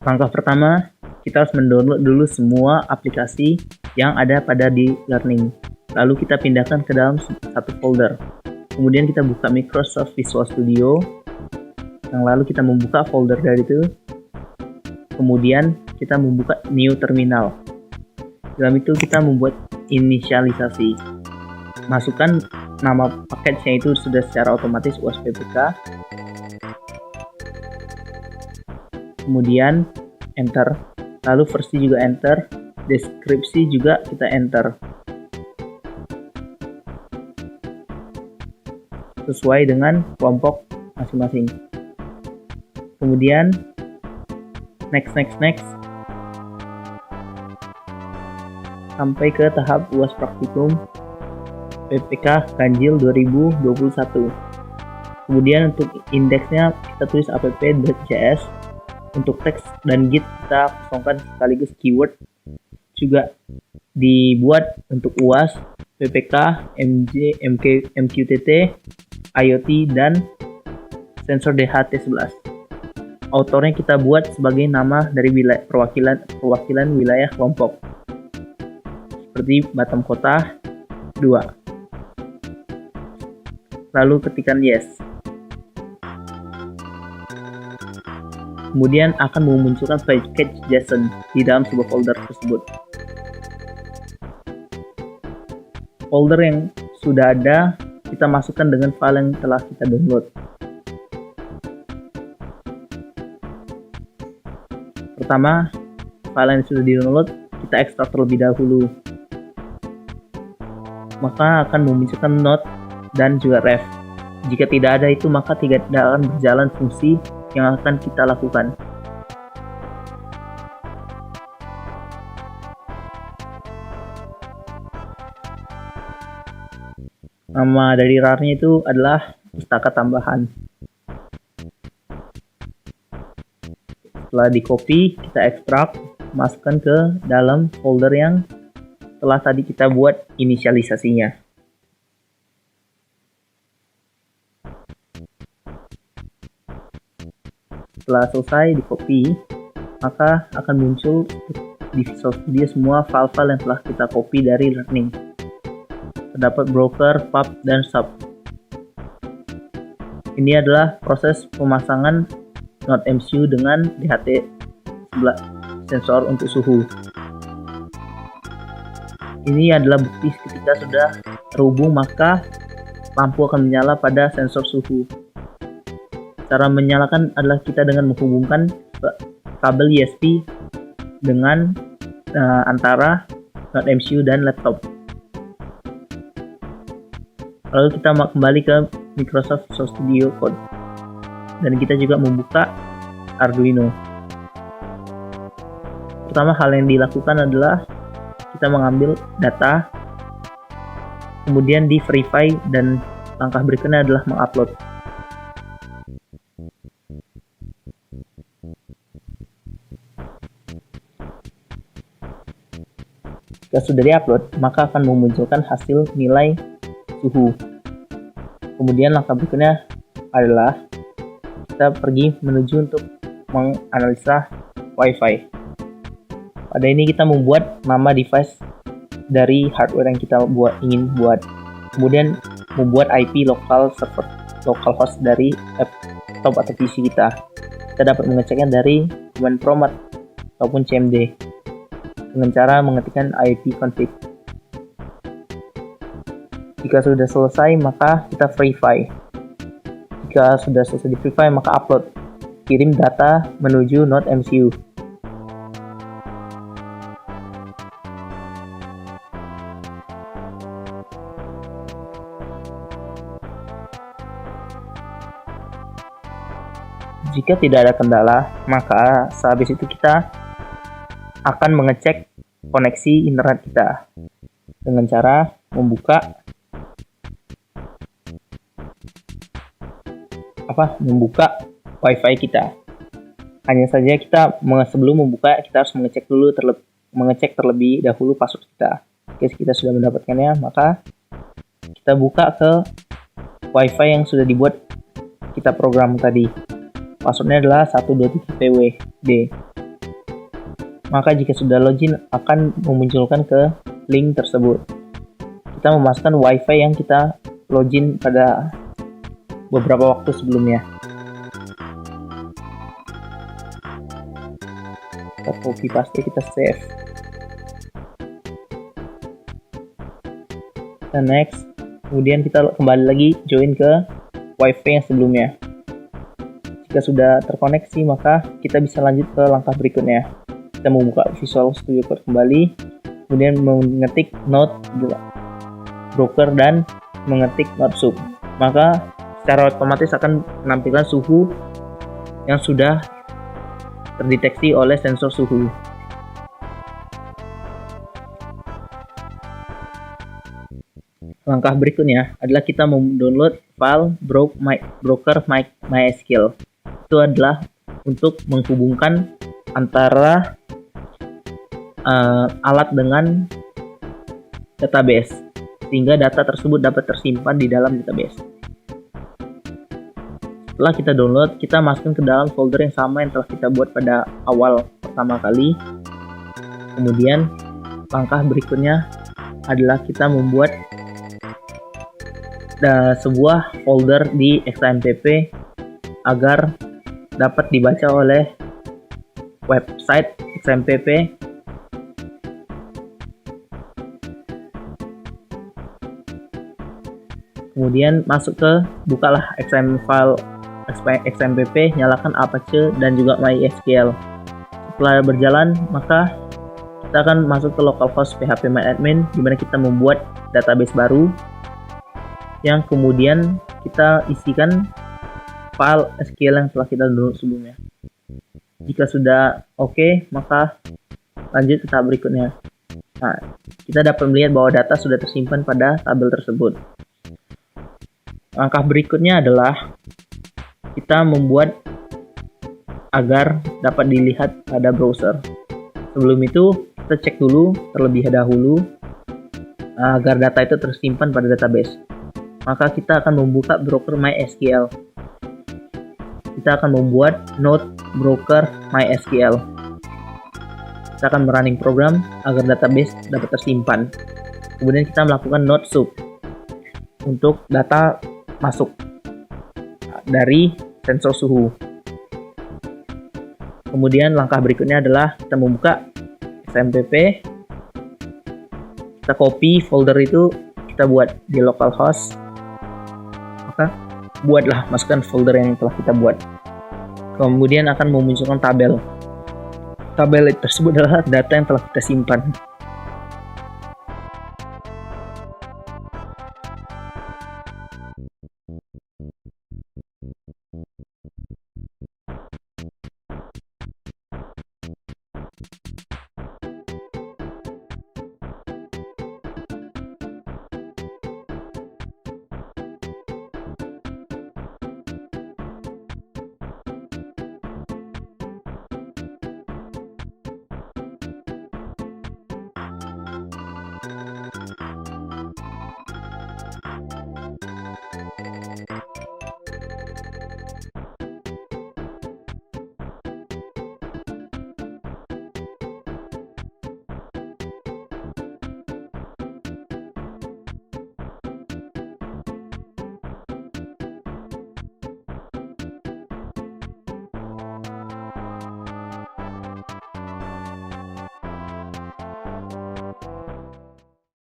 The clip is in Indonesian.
Langkah pertama, kita harus mendownload dulu semua aplikasi yang ada pada di Learning. Lalu kita pindahkan ke dalam satu folder. Kemudian kita buka Microsoft Visual Studio. Yang lalu kita membuka folder dari itu. Kemudian kita membuka New Terminal. Dalam itu kita membuat inisialisasi. Masukkan nama paketnya itu sudah secara otomatis UASppk. Kemudian enter. Lalu versi juga enter. Deskripsi juga kita enter. Sesuai dengan kelompok masing-masing. Kemudian next sampai ke tahap UAS praktikum PPK Ganjil 2021. Kemudian untuk indeksnya kita tulis app.js. Untuk teks dan git kita kosongkan sekaligus keyword. Juga dibuat untuk UAS, PPK, MJ, MQTT, IoT, dan sensor DHT11. Autornya kita buat sebagai nama dari perwakilan wilayah kelompok. Seperti Batam Kota 2. Lalu ketikkan yes. Kemudian akan memunculkan package JSON di dalam sebuah folder tersebut. Folder yang sudah ada kita masukkan dengan file yang telah kita download. Pertama, file yang sudah di-download kita ekstrak terlebih dahulu. Maka akan memunculkan node dan juga ref. Jika tidak ada itu maka tidak akan berjalan fungsi yang akan kita lakukan. Nama dari RAR-nya itu adalah pustaka tambahan. Setelah di copy, kita ekstrak, masukkan ke dalam folder yang telah tadi kita buat inisialisasinya. Setelah selesai di copy, maka akan muncul di Visual Studio semua file-file yang telah kita copy dari Learning. Terdapat broker, pub, dan sub. Ini adalah proses pemasangan Node MCU dengan DHT11 sensor untuk suhu. Ini adalah bukti ketika sudah terhubung maka lampu akan menyala pada sensor suhu. Cara menyalakan adalah kita dengan menghubungkan kabel USB dengan antara Node MCU dan laptop. Lalu kita kembali ke Microsoft Visual Studio Code. Dan kita juga membuka Arduino. Pertama hal yang dilakukan adalah kita mengambil data, kemudian di verify, dan langkah berikutnya adalah mengupload. Jika sudah diupload, maka akan memunculkan hasil nilai suhu. Kemudian langkah berikutnya adalah kita pergi menuju untuk menganalisa Wi-Fi. Pada ini kita membuat nama device dari hardware yang kita ingin buat. Kemudian membuat IP lokal server, local host dari laptop atau PC kita. Kita dapat mengeceknya dari command prompt ataupun cmd dengan cara mengetikkan IP config. Jika sudah selesai maka kita verify. Jika sudah selesai di verify maka upload. Kirim data menuju Node MCU. Jika tidak ada kendala, maka sehabis itu kita akan mengecek koneksi internet kita dengan cara membuka Wi-Fi kita. Hanya saja kita sebelum membuka kita harus mengecek terlebih dahulu password kita. Jika kita sudah mendapatkannya, maka kita buka ke Wi-Fi yang sudah dibuat kita program tadi. Passwordnya adalah 123pwd. Maka jika sudah login akan memunculkan ke link tersebut. Kita memasukkan WiFi yang kita login pada beberapa waktu sebelumnya. Kita copy paste, kita save. Dan next, kemudian kita kembali lagi join ke WiFi yang sebelumnya. Jika sudah terkoneksi, maka kita bisa lanjut ke langkah berikutnya. Kita membuka Visual Studio Code kembali, kemudian mengetik node broker dan mengetik node sub. Maka secara otomatis akan menampilkan suhu yang sudah terdeteksi oleh sensor suhu. Langkah berikutnya adalah kita mendownload file broker MySQL. Itu adalah untuk menghubungkan antara alat dengan database, sehingga data tersebut dapat tersimpan di dalam database. Setelah kita download, kita masukkan ke dalam folder yang sama yang telah kita buat pada awal pertama kali. Kemudian langkah berikutnya adalah kita membuat sebuah folder di XAMPP agar dapat dibaca oleh website XAMPP. Kemudian bukalah XAMPP, nyalakan Apache dan juga MySQL. Setelah berjalan, maka kita akan masuk ke localhost phpMyAdmin, di mana kita membuat database baru yang kemudian kita isikan file SQL yang telah kita download sebelumnya. Jika sudah oke, maka lanjut ke tahap berikutnya. Nah, kita dapat melihat bahwa data sudah tersimpan pada tabel tersebut. Langkah berikutnya adalah kita membuat agar dapat dilihat pada browser. Sebelum itu, kita cek dulu terlebih dahulu agar data itu tersimpan pada database. Maka kita akan membuka broker MySQL. Kita akan membuat node broker MySQL. Kita akan running program agar database dapat tersimpan. Kemudian kita melakukan node sub untuk data masuk dari sensor suhu. Kemudian langkah berikutnya adalah kita membuka XAMPP. Kita copy folder itu, kita buat di localhost. Maka masukkan folder yang telah kita buat. Kemudian akan memunculkan tabel. Tabel tersebut adalah data yang telah kita simpan.